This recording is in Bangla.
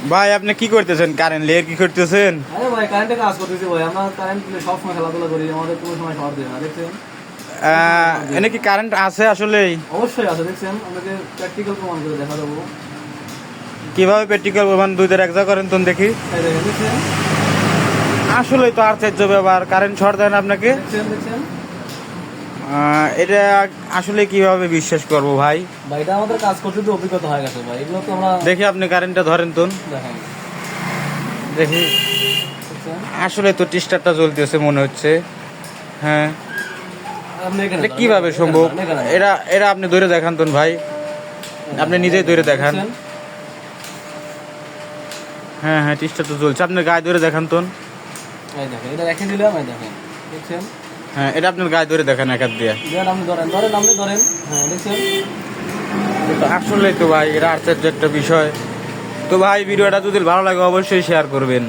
ভাই আপনি কি করতেছেন? কারেন্ট লেয়ার কি করতেছেন? আরে ভাই কারেন্টে কাজ করতেছি ভাই, আমরা কারেন্ট সব সময় খেলাধুলা করি, আমাদের কোনো সময় শর্ট দেয় না, দেখছেন? এনে কি কারেন্ট আছে আসলেই? অবশ্যই আছে, দেখছেন? আপনাকে প্র্যাকটিক্যাল প্রমাণ করে দেখা দেবো। কিভাবে প্র্যাকটিক্যাল প্রমাণ? দুই দের একজা করেন তো দেখি। এই দেখেন, দেখছেন? আসলেই তো আশ্চর্য ব্যাপার, কারেন্ট শর্ট দেয় না আপনাকে। দেখছেন, দেখছেন? এটা আসলে কিভাবে বিশ্বাস করব ভাই? ভাই এটা আমাদের কাজ করতে তো অভিজ্ঞতা হয়ে গেছে ভাই, এগুলো তো আমরা দেখি আপনি কারেন্টটা ধরেন তো দেখেন, দেখি। দেখছেন? আসলে তো টিস্টারটা জ্বলতেছে মনে হচ্ছে। হ্যাঁ, আপনি এখানে এটা ধরেন, কিভাবে এখানে সম্ভব? ধরেন, এখানে ধরেন। এরা এরা আপনি ধরে দেখান তো ভাই, আপনি নিজেই ধরে দেখান। দেখছেন? হ্যাঁ হ্যাঁ, টিস্টার তো জ্বলছে, আপনি গায়ে ধরে দেখান তো। এই দেখেন, এটা রেখে দিলাম, এই দেখেন, দেখছেন? হ্যাঁ, এটা আপনার গায়ে ধরে দেখান এক হাত দিয়ে। দেন আপনি ধরেন, ধরেন, আপনি ধরেন, হ্যাঁ দেখছেন? আসলে তো ভাই এটা আশ্চর্য একটা বিষয়। তো ভাই ভিডিওটা যদি ভালো লাগে অবশ্যই শেয়ার করবেন।